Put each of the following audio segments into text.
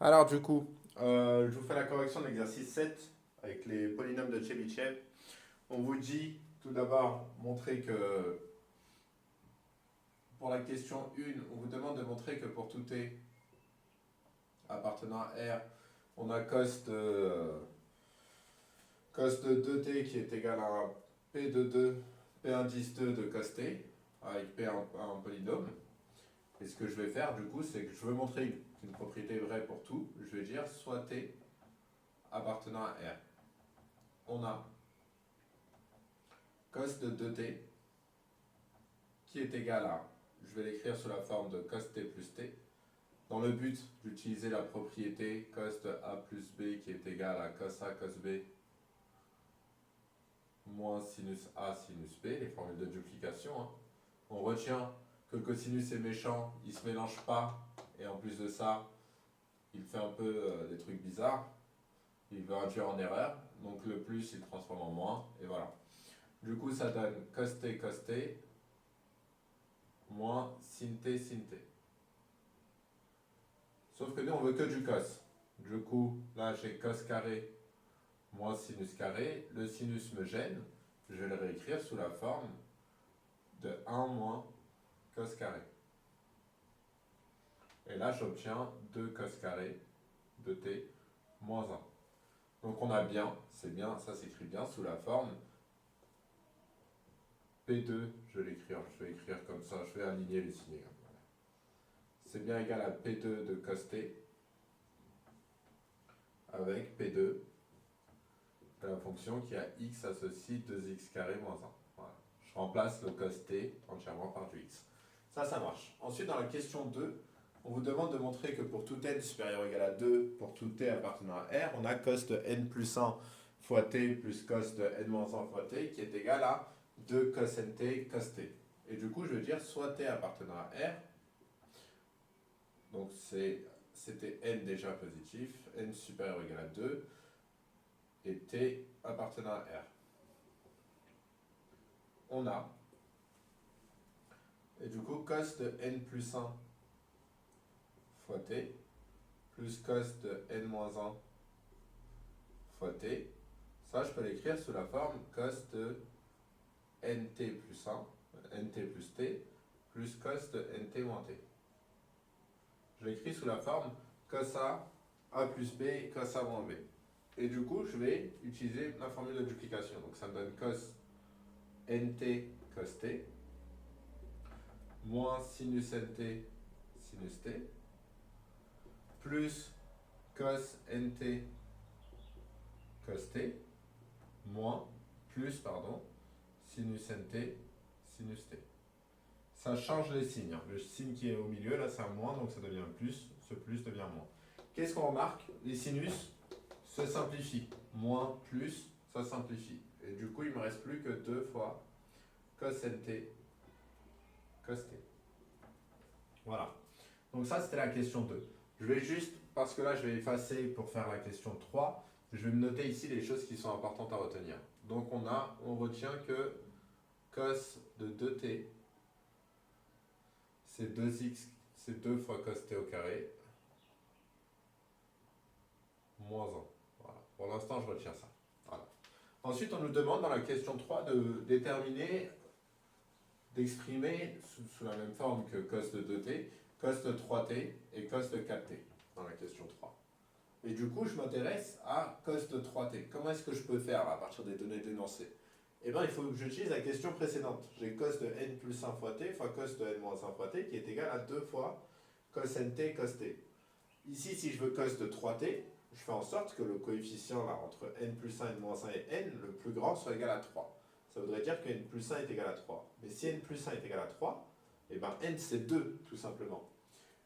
Alors du coup, je vous fais la correction de l'exercice 7 avec les polynômes de Chebyshev. On vous dit tout d'abord montrer que pour la question 1, on vous demande de montrer que pour tout t appartenant à R, on a cos de 2t qui est égal à P de 2, P indice 2 de cos t, avec P un polynôme. Et ce que je vais faire du coup, c'est que je veux montrer qu'une propriété est vraie pour tout. Je vais dire soit t appartenant à R. On a cos de 2t qui est égal à, je vais l'écrire sous la forme de cos t plus t, dans le but d'utiliser la propriété cos de a plus b qui est égal à cos a cos b moins sinus a sinus b, les formules de duplication. Hein. On retient que le cosinus est méchant, il ne se mélange pas, et en plus de ça, il fait un peu des trucs bizarres, il veut induire en erreur, donc le plus il transforme en moins, et voilà. Du coup ça donne cos t moins sin t sin t. Sauf que nous, on veut que du cos. Du coup, là, j'ai cos carré moins sinus carré. Le sinus me gêne. Je vais le réécrire sous la forme de 1 moins cos carré. Et là, j'obtiens 2 cos carré de t moins 1. Donc on a bien, c'est bien, ça s'écrit bien sous la forme P2, je vais écrire comme ça, je vais aligner les signes. C'est bien égal à P2 de cos t avec P2 de la fonction qui a x associe 2x carré moins 1. Voilà. Je remplace le cos t entièrement par du x. Ça marche. Ensuite, dans la question 2, on vous demande de montrer que pour tout n supérieur ou égal à 2, pour tout t appartenant à R, on a cos de n plus 1 fois t plus cos de n moins 1 fois t qui est égal à 2 cos nt cos t. Et du coup, je veux dire soit t appartenant à R, donc c'était n déjà positif, n supérieur ou égal à 2, et t appartenant à R. On a, et du coup, cos de n plus 1 fois t, plus cos de n moins 1 fois t, ça je peux l'écrire sous la forme cos de nt plus 1, nt plus t, plus cos de nt moins t. Je l'écris sous la forme cos a plus b, cos a moins b. Et du coup, je vais utiliser la formule de duplication. Donc ça me donne cos nt cos t, moins sinus nt sinus t, plus cos nt cos t, moins, plus, pardon, sinus nt sinus t. Ça change les signes. Hein. Le signe qui est au milieu, là, c'est un moins, donc ça devient plus. Ce plus devient moins. Qu'est-ce qu'on remarque? Les sinus se simplifient. Moins, plus, ça simplifie. Et du coup, il ne me reste plus que 2 fois cos nt cos t. Voilà. Donc ça, c'était la question 2. Je vais juste, parce que là, je vais effacer pour faire la question 3, je vais me noter ici les choses qui sont importantes à retenir. Donc on retient que cos de 2t, c'est 2x, c'est 2 fois cos t au carré, moins 1. Voilà. Pour l'instant, je retiens ça. Voilà. Ensuite, on nous demande dans la question 3 de déterminer, d'exprimer sous la même forme que cos de 2t, cos de 3t et cos de 4t dans la question 3. Et du coup, je m'intéresse à cos de 3t. Comment est-ce que je peux faire là, à partir des données dénoncées? Eh bien, il faut que j'utilise la question précédente. J'ai cos de n plus 1 fois t fois cos de n moins 1 fois t qui est égal à 2 fois cos nt cos t. Ici, si je veux cos de 3t, je fais en sorte que le coefficient là, entre n plus 1, n moins 1 et n, le plus grand, soit égal à 3. Ça voudrait dire que n plus 1 est égal à 3. Mais si n plus 1 est égal à 3, eh bien n c'est 2, tout simplement.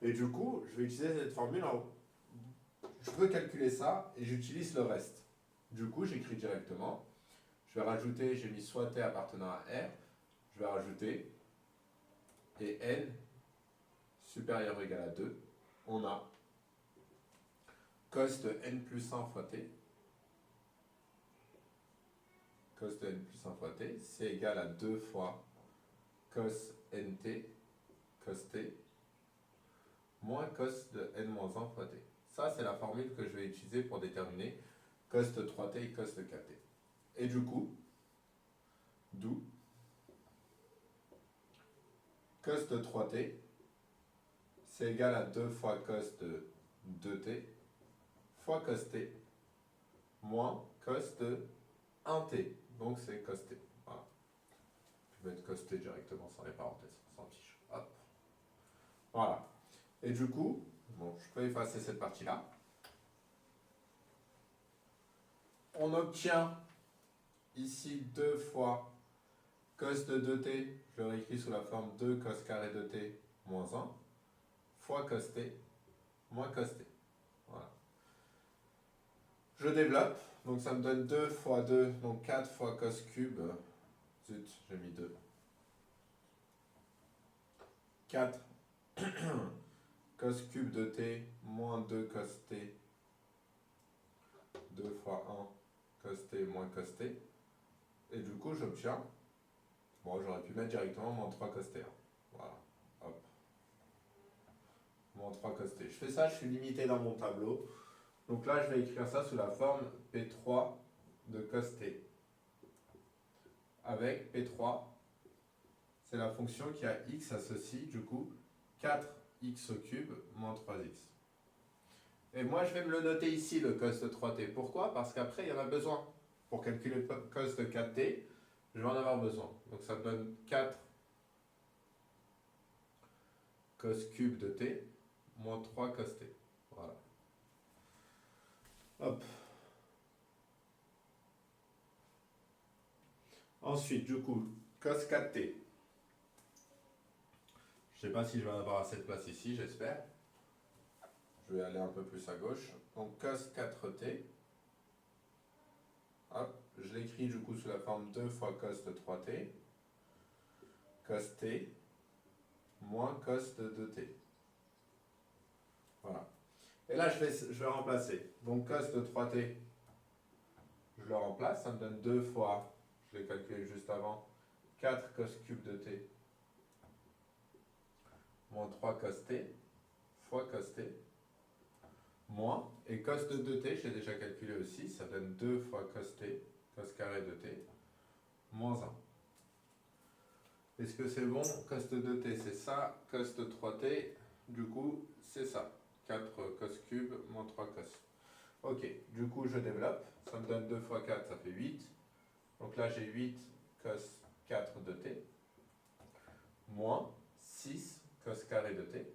Et du coup, je vais utiliser cette formule je peux calculer ça et j'utilise le reste. Du coup, j'écris directement. Je vais rajouter, j'ai mis soit t appartenant à R, je vais rajouter, et n supérieur ou égal à 2, on a cos de n plus 1 fois t, cos de n plus 1 fois t, c'est égal à 2 fois cos nt cos t, moins cos de n moins 1 fois t. Ça, c'est la formule que je vais utiliser pour déterminer cost 3t et cost 4t. Et du coup, d'où cost 3t, c'est égal à 2 fois cost 2t fois cost t moins cost 1t. Donc c'est cost t. Voilà. Je vais mettre cost t directement sans les parenthèses, on s'en fiche. Hop. Voilà. Et du coup, bon, je peux effacer cette partie-là. On obtient ici 2 fois cos de 2t, je le réécris sous la forme 2 cos carré de t moins 1, fois cos t moins cos t. Voilà. Je développe, donc ça me donne 2 fois 2, donc 4 fois cos cube. Zut, j'ai mis 2. 4 cos cube de t moins 2 cos t, 2 fois 1 cos t moins cos t. Et du coup, j'obtiens, bon, j'aurais pu mettre directement moins 3 cos t. Voilà, hop. Moins 3 cos t. Je fais ça, je suis limité dans mon tableau. Donc là, je vais écrire ça sous la forme P3 de cos t. Avec P3, c'est la fonction qui a x associe, du coup, 4x au cube moins 3x. Et moi, je vais me le noter ici, le cos de 3t. Pourquoi? Parce qu'après, il y en a besoin. Pour calculer le cos de 4t, je vais en avoir besoin. Donc ça me donne 4 cos cube de t moins 3 cos t. Voilà. Hop. Ensuite, du coup, cos 4t. Je ne sais pas si je vais en avoir assez de place ici, j'espère. Je vais aller un peu plus à gauche. Donc cos 4t. Hop, je l'écris du coup sous la forme 2 fois cos de 3t. Cos t moins cos de 2t. Voilà. Et là, je vais remplacer. Donc cos de 3t, je le remplace. Ça me donne 2 fois, je l'ai calculé juste avant, 4 cos cube de t moins 3 cos t fois cos t moins, et cos de 2t, je l'ai déjà calculé aussi, ça donne 2 fois cos t, cos carré de t, moins 1. Est-ce que c'est bon? Cos de 2t, c'est ça. Cos de 3t, du coup, c'est ça. 4 cos cube moins 3 cos. Ok, du coup, je développe. Ça me donne 2 fois 4, ça fait 8. Donc là, j'ai 8 cos 4 de t, moins 6 cos carré de t.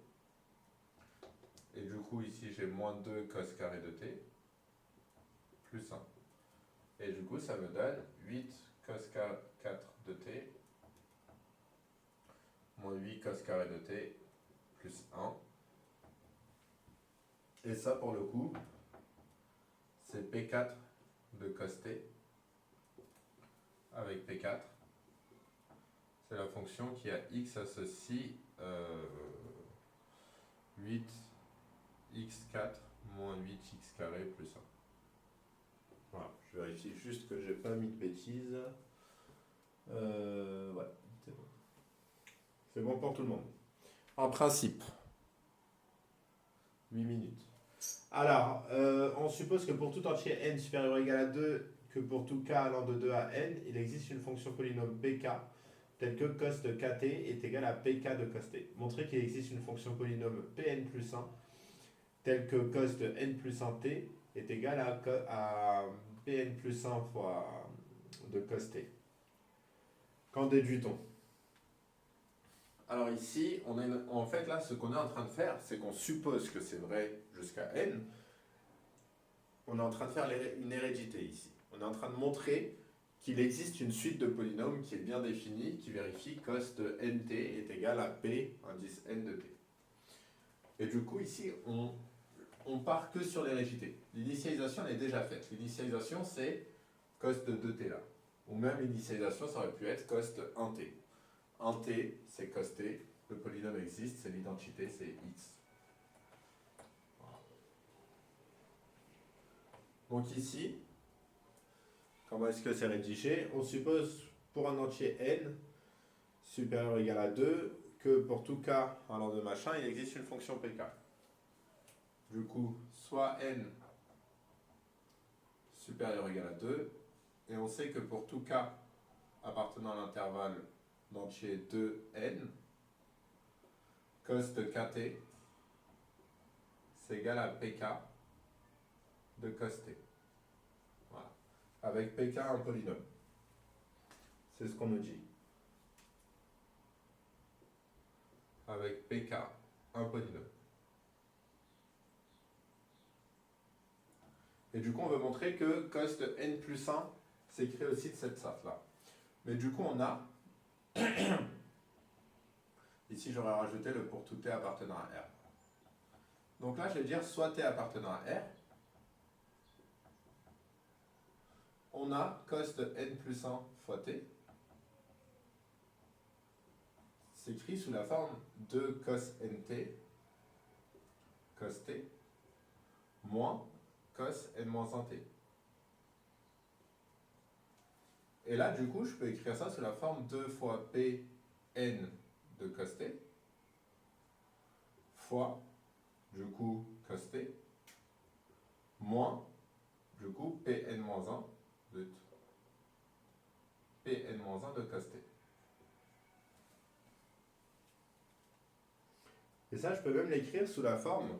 Et du coup, ici, j'ai moins 2 cos carré de t, plus 1. Et du coup, ça me donne 8 cos 4 de t, moins 8 cos carré de t, plus 1. Et ça, pour le coup, c'est P4 de cos t, avec P4. C'est la fonction qui a x associe 8x4 moins 8x carré plus 1. Voilà, je vérifie juste que j'ai pas mis de bêtises. Ouais, c'est bon. C'est bon pour tout le monde. En principe. 8 minutes. Alors, on suppose que pour tout entier n supérieur ou égal à 2, que pour tout k allant de 2 à n, il existe une fonction polynôme pk telle que cos de kt est égal à pk de cos t. Montrer qu'il existe une fonction polynôme pn plus 1 telle que cos de n plus 1t est égal à pn plus 1 fois de cos t. Qu'en déduit-on? Alors ici, en fait là, ce qu'on est en train de faire, c'est qu'on suppose que c'est vrai jusqu'à n. On est en train de faire une hérédité ici. On est en train de montrer qu'il existe une suite de polynômes qui est bien définie, qui vérifie cos de nt est égal à p indice n de t. Et du coup, ici, on part que sur l'hérédité. L'initialisation, elle est déjà faite. L'initialisation, c'est cos de 2t là. Ou même l'initialisation, ça aurait pu être cos de 1t. 1t, c'est cos t. Le polynôme existe, c'est l'identité, c'est x. Voilà. Donc ici, comment est-ce que c'est rédigé? On suppose pour un entier n supérieur ou égal à 2 que pour tout k allant de machin, il existe une fonction pk. du coup, soit n supérieur ou égal à 2, et on sait que pour tout k appartenant à l'intervalle d'entier 2n, cos de kt, c'est égal à pk de cos t. Voilà. Avec pk un polynôme. C'est ce qu'on nous dit. Avec pk un polynôme. Et du coup, on veut montrer que cos de n plus 1 s'écrit aussi de cette sorte-là. Mais du coup, on a... Ici, j'aurais rajouté le pour tout t appartenant à R. Donc là, je vais dire soit t appartenant à R. On a cos de n plus 1 fois t. S'écrit sous la forme de cos nt, cos t, moins cos n moins 1t. Et là, du coup, je peux écrire ça sous la forme 2 fois pn de cos t fois, du coup, cos t, moins, du coup, pn moins 1 de pn moins 1 de cos t. Et ça, je peux même l'écrire sous la forme,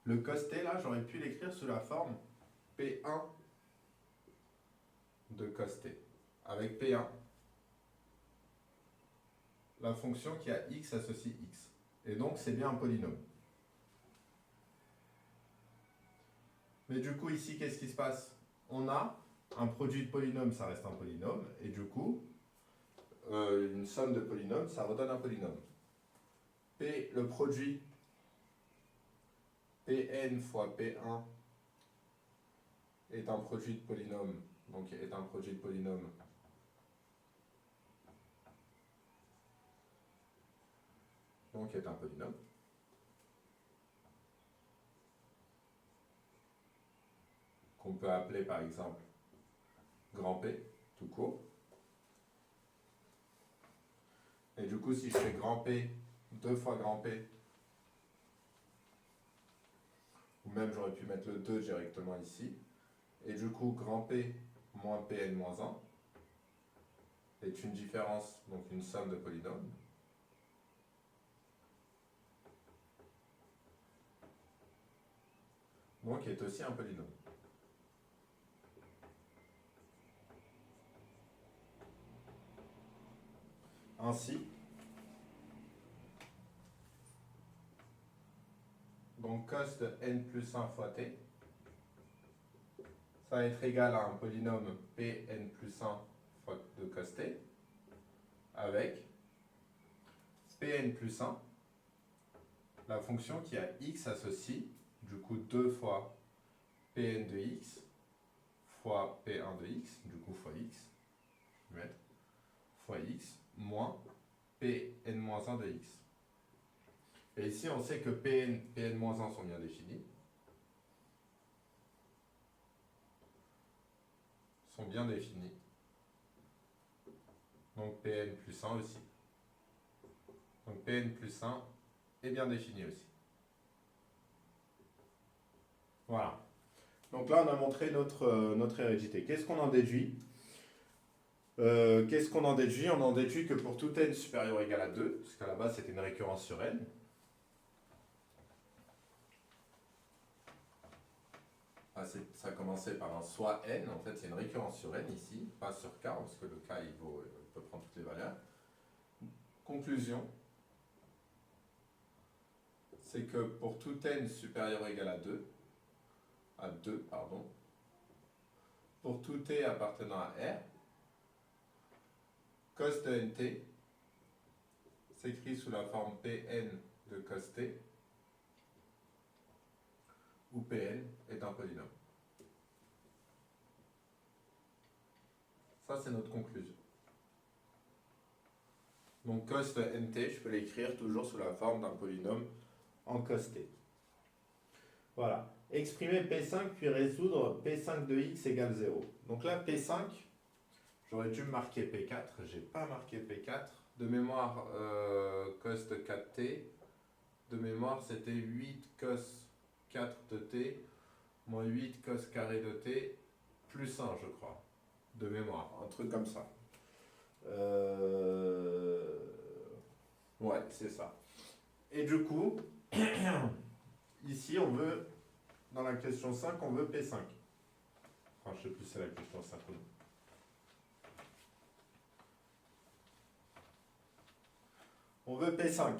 le cos t, là, j'aurais pu l'écrire sous la forme P1 de cos t. Avec P1, la fonction qui a x associe x. Et donc, c'est bien un polynôme. Mais du coup, ici, qu'est-ce qui se passe? On a un produit de polynôme, ça reste un polynôme. Et du coup, une somme de polynômes, ça redonne un polynôme. P, le produit Pn fois P1 est un produit de polynôme, donc est un produit de polynôme est un polynôme. Qu'on peut appeler par exemple grand P, tout court. Et du coup, si je fais grand P, 2 fois grand P, ou même j'aurais pu mettre le 2 directement ici, et du coup, grand P moins Pn moins 1 est une différence, donc une somme de polynômes. Donc, est aussi un polynôme. Ainsi, donc cos de n plus 1 fois t, ça va être égal à un polynôme Pn plus 1 fois de cos t, avec Pn plus 1, la fonction qui a x associe, du coup 2 fois Pn de x fois P1 de x, du coup fois x, je vais mettre, fois x, moins Pn moins 1 de x. Et ici, on sait que Pn moins 1 sont bien définis. Sont bien définis. Donc Pn plus 1 aussi. Donc Pn plus 1 est bien défini aussi. Voilà. Donc là, on a montré notre hérédité. Qu'est-ce qu'on en déduit? Qu'est-ce qu'on en déduit? On en déduit que pour tout n supérieur ou égal à 2, parce qu'à la base, c'était une récurrence sur n, ça commençait par un soit n, en fait c'est une récurrence sur n ici, pas sur k, parce que le k il peut prendre toutes les valeurs. Conclusion, c'est que pour tout n supérieur ou égal à 2, pour tout t appartenant à R, cos de nt s'écrit sous la forme Pn de cos t, où Pn est un polynôme. Ça, c'est notre conclusion. Donc cos de nt, je peux l'écrire toujours sous la forme d'un polynôme en cos t. Voilà. Exprimer P5 puis résoudre P5 de x égale 0. Donc là, P5, j'aurais dû marquer P4, j'ai pas marqué P4. De mémoire, cos de 4t, de mémoire, c'était 8 cos 4 de t moins 8 cos carré de t plus 1, je crois, de mémoire, un truc comme ça. Ouais, c'est ça. Et du coup, ici, on veut, dans la question 5, on veut P5. Enfin, je sais plus si c'est la question 5 ou non. On veut P5.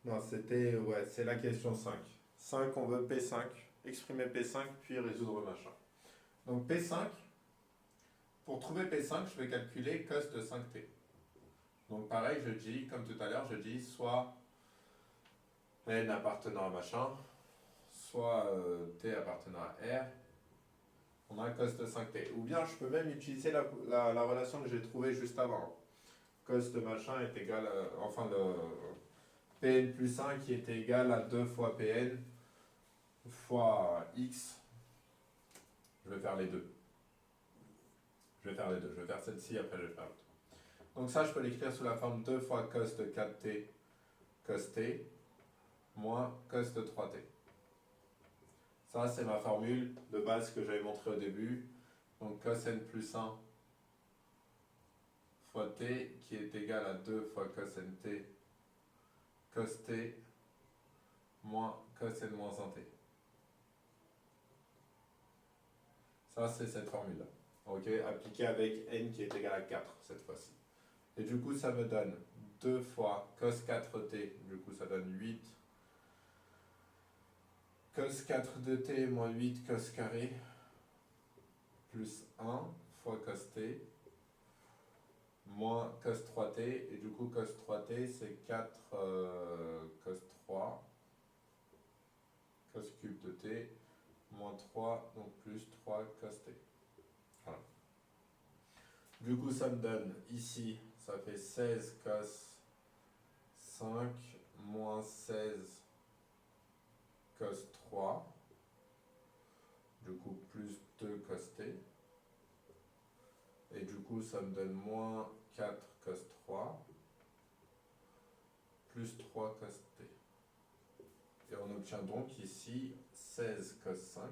Non, c'était, ouais, c'est la question 5. 5, on veut P5, exprimer P5, puis résoudre machin. Donc P5, pour trouver P5, je vais calculer cos de 5t. Donc pareil, je dis, comme tout à l'heure, je dis soit n appartenant à machin, soit t appartenant à r, on a un cos de 5t. Ou bien je peux même utiliser la relation que j'ai trouvée juste avant. Cos de machin est égal à, enfin le Pn plus 1 qui est égal à 2 fois Pn fois x. Je vais faire les deux. Je vais faire celle-ci, après je vais faire l'autre. Donc ça, je peux l'écrire sous la forme 2 fois cos de 4t cos t moins cos de 3t. Ça, c'est ma formule de base que j'avais montré au début. Donc cos n plus 1 fois t qui est égal à 2 fois cos nt cos t moins cos n moins 1t. Ça, c'est cette formule-là. Ok, appliquée avec n qui est égal à 4 cette fois-ci. Et du coup, ça me donne 2 fois cos 4t, du coup ça donne 8 cos 4 de t moins 8 cos carré plus 1 fois cos t moins cos 3t, et du coup cos 3t c'est 4 cos 3 cos cube de t moins 3, donc plus 3 cos t. Voilà. Du coup ça me donne ici, ça fait 16 cos 5 moins 16 cos 3, du coup plus 2 cos t, et du coup ça me donne moins 4 cos 3 plus 3 cos t. Et on obtient donc ici 16 cos 5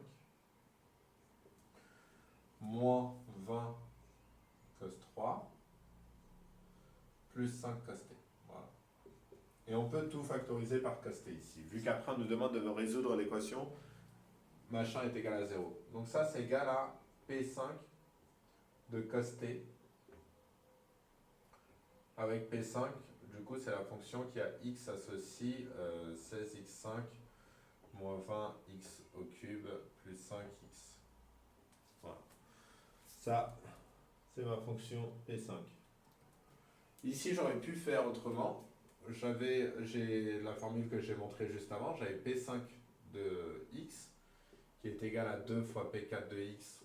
moins 20 cos 3 plus 5 cos t. Voilà. Et on peut tout factoriser par cos t ici, vu qu'après on nous demande de résoudre l'équation machin est égal à 0. Donc ça c'est égal à P5 de cos t avec P5, du coup c'est la fonction qui a x associe 16x5 moins 20x au cube plus 5x. Voilà. Ça, c'est ma fonction P5. Ici, j'aurais pu faire autrement. J'ai la formule que j'ai montrée juste avant. J'avais P5 de x qui est égal à 2 fois P4 de x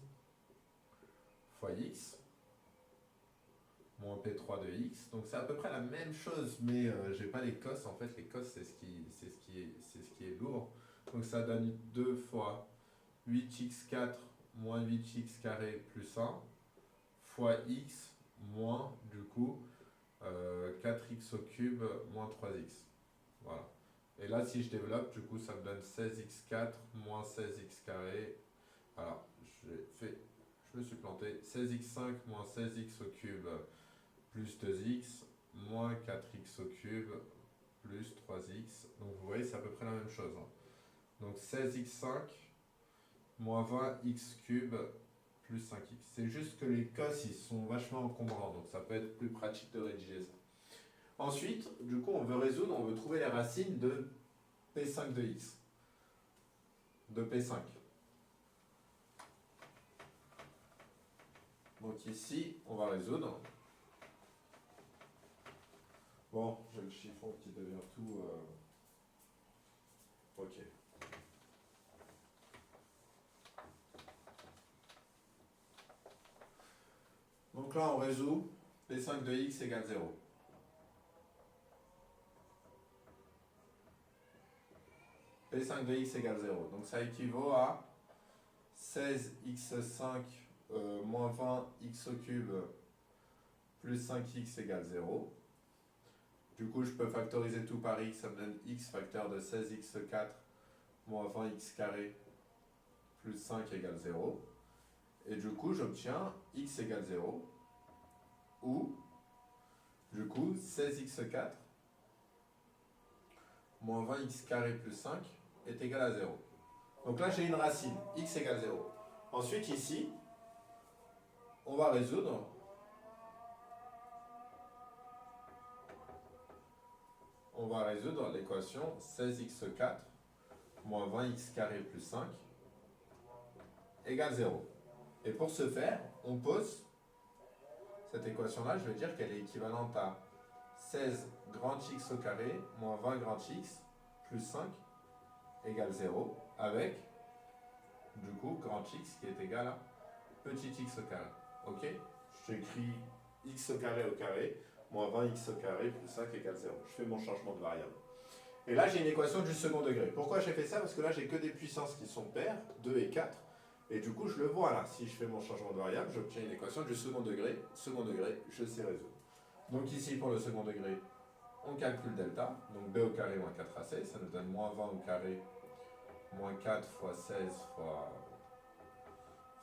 fois x moins P3 de x. Donc c'est à peu près la même chose, mais j'ai pas les cos. En fait, les cos, c'est ce qui est lourd. Donc ça donne 2 fois 8x4 moins 8x carré plus 1 fois x moins, du coup, 4x au cube moins 3x. Voilà. Et là, si je développe, du coup, ça me donne 16x4 moins 16x carré. Alors, je me suis planté. 16x5 moins 16x au cube plus 2x moins 4x au cube plus 3x. Donc, vous voyez, c'est à peu près la même chose. Hein. Donc, 16x5 moins 20x cube plus 5x. C'est juste que les cos, ils sont vachement encombrants, donc ça peut être plus pratique de rédiger ça. Ensuite, du coup, on veut trouver les racines de P5 de x. De P5. Donc ici, on va résoudre. Bon, j'ai le chiffon qui devient tout... Ok. Donc là, on résout. P5 de x égale 0. P5 de x égale 0. Donc ça équivaut à 16x5 moins 20x au cube plus 5x égale 0. Du coup, je peux factoriser tout par x, ça me donne x facteur de 16x4 moins 20x carré plus 5 égale 0. Et du coup, j'obtiens x égale 0, ou, du coup, 16x4 moins 20x carré plus 5 est égal à 0. Donc là, j'ai une racine, x égale 0. Ensuite, ici, on va résoudre. On va résoudre l'équation 16x4 moins 20x carré plus 5 égale 0. Et pour ce faire, on pose cette équation-là, je vais dire qu'elle est équivalente à 16 grand x au carré moins 20 grand x plus 5 égale 0, avec, du coup, grand x qui est égal à petit x au carré. Ok? Je t'écris x au carré, moins 20x au carré plus 5 égale 0. Je fais mon changement de variable. Et là, j'ai une équation du second degré. Pourquoi j'ai fait ça? Parce que là, j'ai que des puissances qui sont paires, 2 et 4. Et du coup, je le vois là. Si je fais mon changement de variable, j'obtiens une équation du second degré. Second degré, je sais résoudre. Donc ici, pour le second degré, on calcule delta. Donc b au carré moins 4ac, ça nous donne moins 20 au carré moins 4 fois 16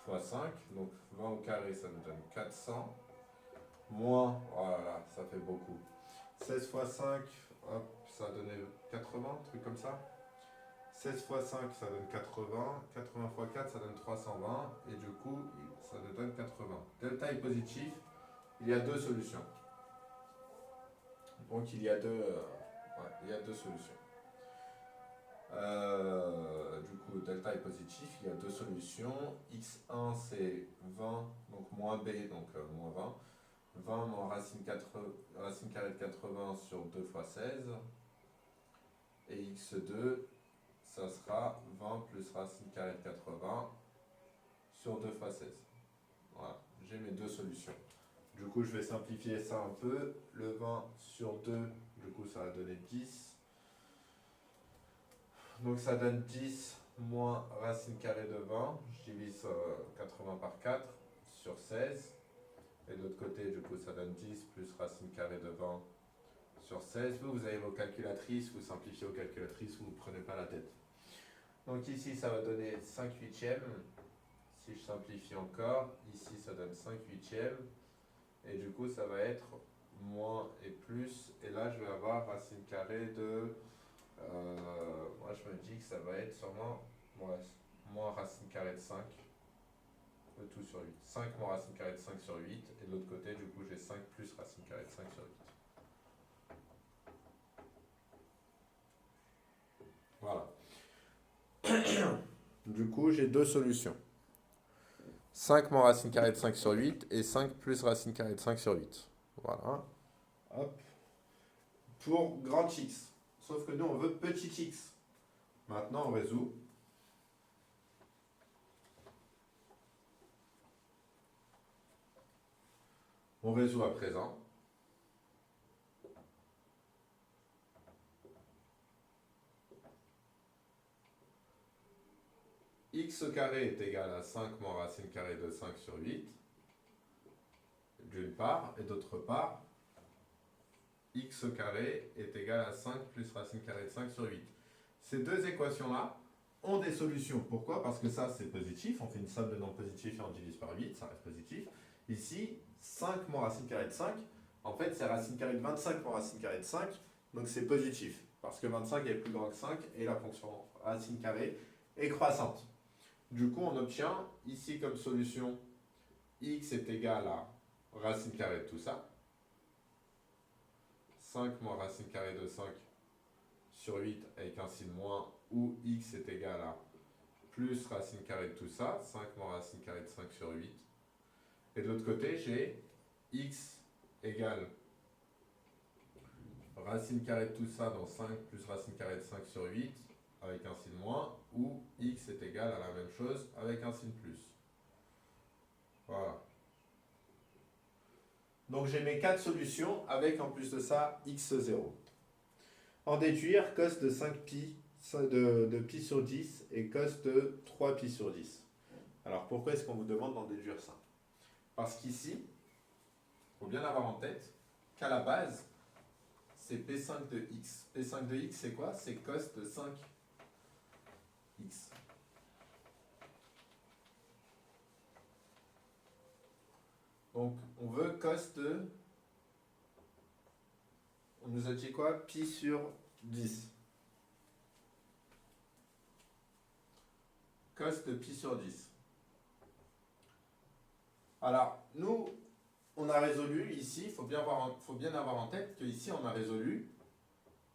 fois 5. Donc 20 au carré, ça nous donne 400. Moins, voilà, ça fait beaucoup. 16 fois 5, hop, ça a donné 80, un truc comme ça. 16 fois 5, ça donne 80. 80 fois 4, ça donne 320. Et du coup, ça nous donne 80. Delta est positif. Il y a deux solutions. Donc il y a deux solutions. Du coup, delta est positif. Il y a deux solutions. X1, c'est 20, donc moins B, donc moins 20. 20 moins racine carrée de 80 sur 2 fois 16. Et x2, ça sera 20 plus racine carrée de 80 sur 2 fois 16. Voilà, j'ai mes deux solutions. Du coup, je vais simplifier ça un peu. Le 20 sur 2, du coup, ça va donner 10. Donc ça donne 10 moins racine carrée de 20. Je divise 80 par 4 sur 16. Et de l'autre côté, du coup, ça donne 10 plus racine carrée de 20 sur 16. Vous avez vos calculatrices, vous simplifiez aux calculatrices, vous ne prenez pas la tête. Donc ici, ça va donner 5 huitièmes. Si je simplifie encore, ici, ça donne 5 huitièmes. Et du coup, ça va être moins et plus. Et là, je vais avoir racine carrée de... moi, je me dis que ça va être sûrement moins racine carrée de 5. Tout sur 8. 5 moins racine carrée de 5 sur 8. Et de l'autre côté, du coup, j'ai 5 plus racine carrée de 5 sur 8. Voilà. Du coup, j'ai deux solutions. 5 moins racine carrée de 5 sur 8 et 5 plus racine carrée de 5 sur 8. Voilà. Hop. Pour grand x. Sauf que nous, on veut petit x. Maintenant, on résout. On résout à présent. X au carré est égal à 5 moins racine carrée de 5 sur 8, d'une part, et d'autre part, x au carré est égal à 5 plus racine carrée de 5 sur 8. Ces deux équations-là ont des solutions. Pourquoi? Parce que ça, c'est positif. On fait une somme de nombres positifs et on divise par 8, ça reste positif. Ici, 5 moins racine carrée de 5, en fait, c'est racine carrée de 25 moins racine carrée de 5, donc c'est positif. Parce que 25 est plus grand que 5 et la fonction racine carrée est croissante. Du coup, on obtient ici comme solution x est égal à racine carrée de tout ça. 5 moins racine carrée de 5 sur 8 avec un signe moins, ou x est égal à plus racine carrée de tout ça, 5 moins racine carrée de 5 sur 8. Et de l'autre côté, j'ai x égale racine carrée de tout ça dans 5 plus racine carrée de 5 sur 8 avec un signe moins, ou x est égal à la même chose avec un signe plus. Voilà. Donc j'ai mes 4 solutions avec en plus de ça x0. En déduire cos de 5pi de pi sur 10 et cos de 3pi sur 10. Alors pourquoi est-ce qu'on vous demande d'en déduire ça? Parce qu'ici, il faut bien avoir en tête qu'à la base, c'est P5 de x. P5 de x, c'est quoi? C'est cos de 5x. Donc, on veut cos de... On nous a dit quoi? Pi sur 10. Cos de pi sur 10. Alors, nous, on a résolu ici, il faut bien avoir en tête qu'ici, on a résolu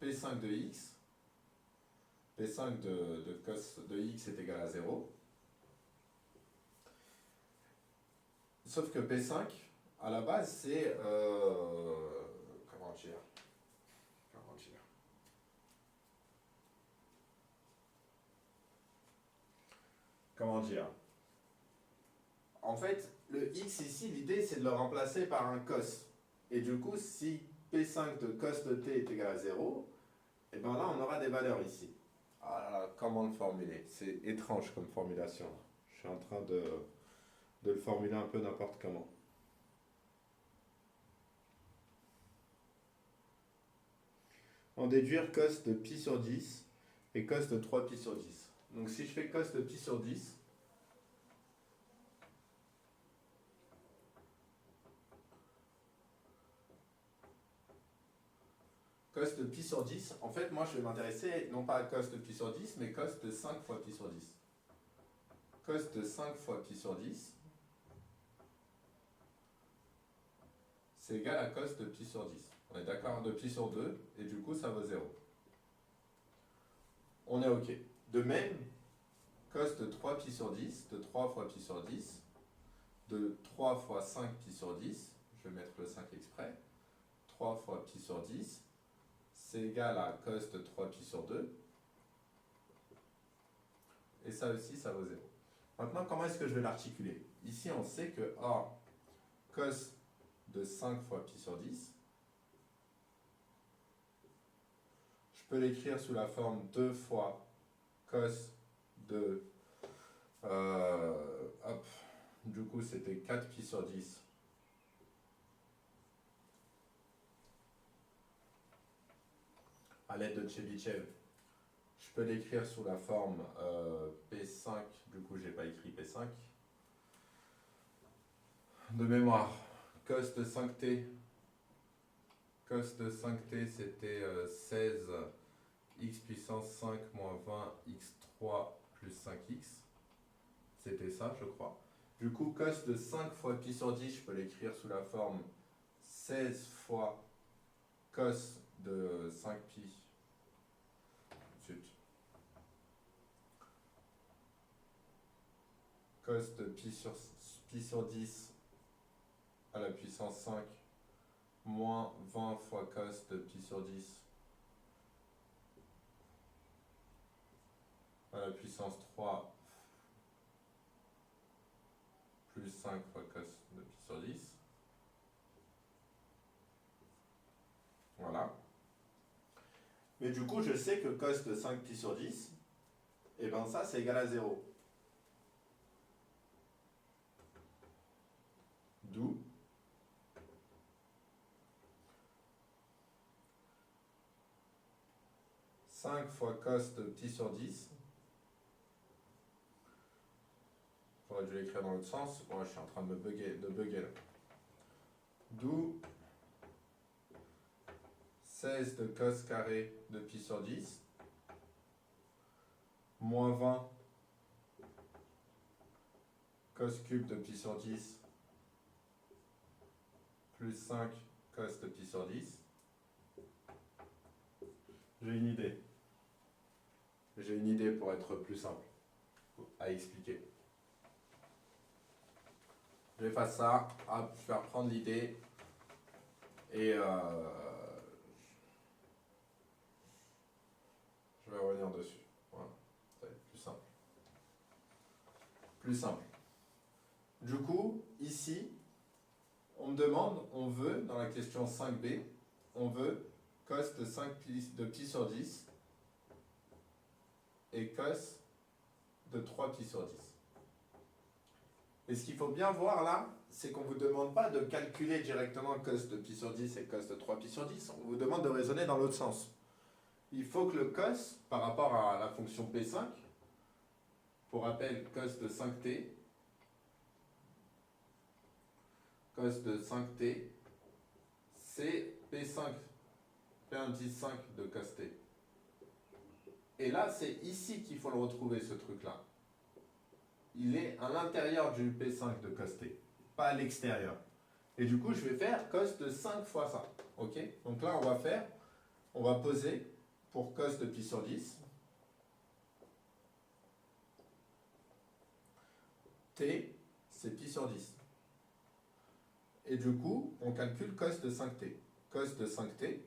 P5 de x. P5 de cos de x est égal à 0. Sauf que P5, à la base, c'est... comment dire? En fait, le x ici, l'idée, c'est de le remplacer par un cos. Et du coup, si P5 de cos de t est égal à 0, et bien là, on aura des valeurs ici. Ah là là, comment le formuler? C'est étrange comme formulation. Je suis en train de le formuler un peu n'importe comment. En déduire cos de pi sur 10 et cos de 3 pi sur 10. Donc si je fais cos de pi sur 10, cos de pi sur 10, en fait, moi je vais m'intéresser non pas à cos de pi sur 10, mais cos de 5 fois pi sur 10. Cos de 5 fois pi sur 10, c'est égal à cos de pi sur 10. On est d'accord? De pi sur 2, et du coup ça vaut 0. On est OK. De même, cos de 3 pi sur 10, de 3 fois pi sur 10, de 3 fois 5 pi sur 10, je vais mettre le 5 exprès, 3 fois pi sur 10, c'est égal à cos de 3 pi sur 2, et ça aussi, ça vaut 0. Maintenant, comment est-ce que je vais l'articuler? Ici, on sait que cos de 5 fois pi sur 10, je peux l'écrire sous la forme 2 fois cos de... du coup, c'était 4 pi sur 10 à l'aide de Chebyshev. Je peux l'écrire sous la forme P5, du coup, j'ai pas écrit P5. De mémoire, cos de 5t, c'était 16 x puissance 5 moins 20 x3 plus 5x. C'était ça, je crois. Du coup, cos de 5 fois pi sur 10, je peux l'écrire sous la forme 16 fois cos de 5 pi. Cos de pi sur 10 à la puissance 5 moins 20 fois cos de pi sur 10 à la puissance 3 plus 5 fois cos de pi sur 10. Voilà. Mais du coup, je sais que cos de 5 pi sur 10, et bien ça, c'est égal à 0. D'où 5 fois cos de pi sur 10. J'aurais dû l'écrire dans l'autre sens. Moi, je suis en train de bugger là. D'où 16 de cos carré de pi sur 10 moins 20 cos cube de pi sur 10 plus 5 cos de pi sur 10. J'ai une idée. J'ai une idée pour être plus simple à expliquer. Je vais faire ça, je vais reprendre l'idée et je vais revenir dessus. Voilà, ça va être plus simple. Plus simple. Du coup, ici, on me demande, on veut, dans la question 5b, on veut cos de 5 de pi sur 10 et cos de 3 pi sur 10. Et ce qu'il faut bien voir là, c'est qu'on ne vous demande pas de calculer directement cos de pi sur 10 et cos de 3 pi sur 10. On vous demande de raisonner dans l'autre sens. Il faut que le cos, par rapport à la fonction P5, pour rappel, cos de 5t, c'est P5, P indice 5 de cos t. Et là, c'est ici qu'il faut le retrouver, ce truc-là. Il est à l'intérieur du P5 de cos t, pas à l'extérieur. Et du coup, je vais faire cos de 5 fois ça. Ok? Donc là, on va poser pour cos de pi sur 10. T, c'est pi sur 10. Et du coup, on calcule cos de 5t. Cos de 5t,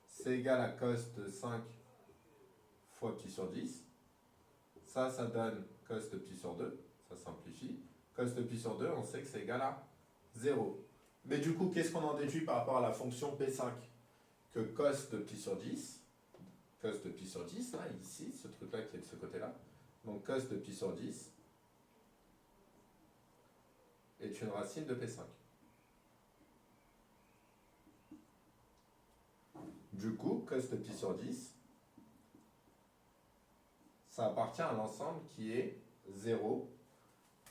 c'est égal à cos de 5 fois pi sur 10. Ça donne cos de pi sur 2. Ça simplifie. Cos de pi sur 2, on sait que c'est égal à 0. Mais du coup, qu'est-ce qu'on en déduit par rapport à la fonction P5? Que cos de pi sur 10, là, ici, ce truc-là qui est de ce côté-là, donc cos de pi sur 10 est une racine de P5. Du coup, cos de pi sur 10, ça appartient à l'ensemble qui est 0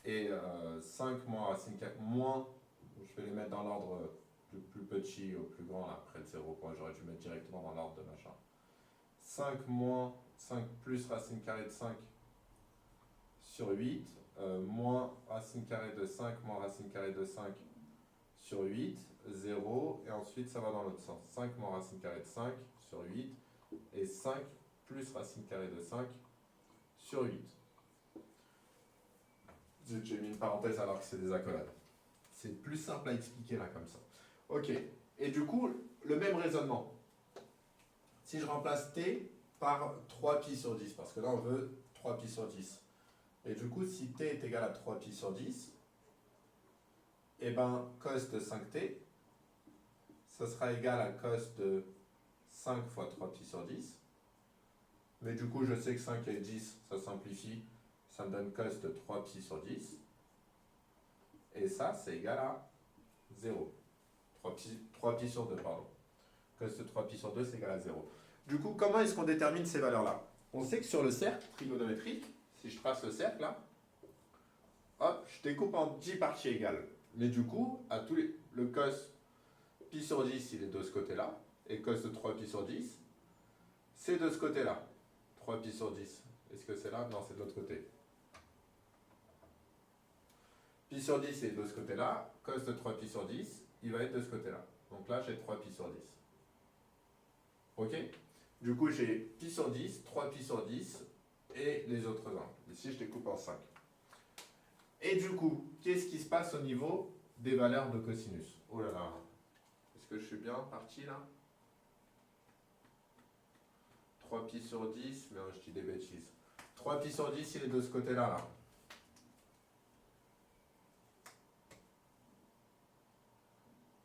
et 5 moins racine 4, moins, je vais les mettre dans l'ordre du plus petit au plus grand, là, près de 0, j'aurais dû mettre directement dans l'ordre de machin. 5 moins 5 plus racine carrée de 5 sur 8, moins racine carrée de 5 moins racine carrée de 5 sur 8, 0, et ensuite ça va dans l'autre sens. 5 moins racine carrée de 5 sur 8, et 5 plus racine carrée de 5 sur 8. J'ai mis une parenthèse alors que c'est des accolades. C'est plus simple à expliquer là comme ça. Ok, et du coup, le même raisonnement. Si je remplace t par 3 pi sur 10, parce que là on veut 3 pi sur 10. Et du coup, si t est égal à 3 pi sur 10, et bien cos de 5t, ça sera égal à cos de 5 fois 3 pi sur 10. Mais du coup, je sais que 5 et 10, ça simplifie. Ça me donne cos de 3 pi sur 10. Et ça, c'est égal à 0. 3 pi sur 2, pardon. Cos de 3 pi sur 2, c'est égal à 0. Du coup, comment est-ce qu'on détermine ces valeurs-là? On sait que sur le cercle trigonométrique, si je trace le cercle là, hop, je découpe en 10 parties égales. Mais du coup, le cos pi sur 10, il est de ce côté-là. Et cos de 3 pi sur 10, c'est de ce côté-là. 3 pi sur 10. Est-ce que c'est là? Non, c'est de l'autre côté. Pi sur 10 est de ce côté-là. Cos de 3 pi sur 10, il va être de ce côté-là. Donc là, j'ai 3 pi sur 10. Ok? Du coup, j'ai pi sur 10, 3 pi sur 10 et les autres 1. Ici, je découpe en 5. Et du coup, qu'est-ce qui se passe au niveau des valeurs de cosinus? Oh là là. Est-ce que je suis bien parti là? 3 pi sur 10, mais je dis des bêtises. 3 pi sur 10, il est de ce côté-là. Là.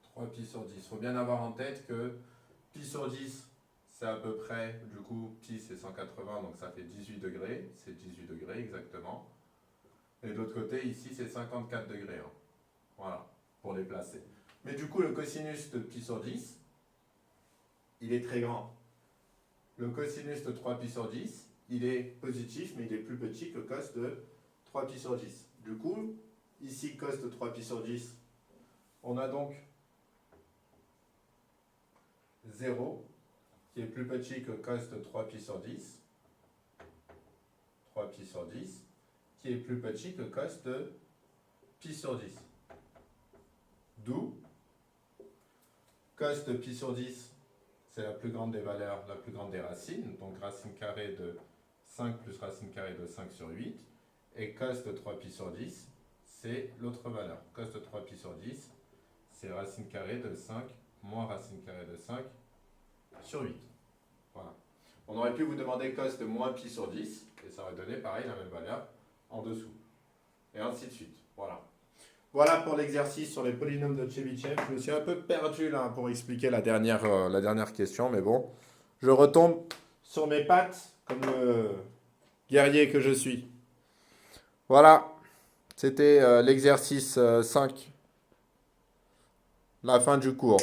3 pi sur 10. Il faut bien avoir en tête que pi sur 10, c'est à peu près, du coup, pi c'est 180, donc ça fait 18 degrés. C'est 18 degrés exactement. Et de l'autre côté, ici, c'est 54 degrés. Hein. Voilà, pour les placer. Mais du coup, le cosinus de pi sur 10, il est très grand. Le cosinus de 3 pi sur 10, il est positif, mais il est plus petit que cos de 3 pi sur 10. Du coup, ici, cos de 3 pi sur 10, on a donc 0, qui est plus petit que cos de 3 pi sur 10. 3 pi sur 10, qui est plus petit que cos de pi sur 10. D'où cos de pi sur 10, c'est la plus grande des valeurs, la plus grande des racines, donc racine carrée de 5 plus racine carrée de 5 sur 8, et cos de 3 pi sur 10, c'est l'autre valeur. Cos de 3 pi sur 10, c'est racine carrée de 5 moins racine carrée de 5 sur 8. Voilà. On aurait pu vous demander cos de moins pi sur 10, et ça aurait donné pareil la même valeur en dessous. Et ainsi de suite. Voilà. Voilà pour l'exercice sur les polynômes de Chebyshev. Je me suis un peu perdu là pour expliquer la dernière question, mais bon, je retombe sur mes pattes comme le guerrier que je suis. Voilà. C'était l'exercice 5, la fin du cours.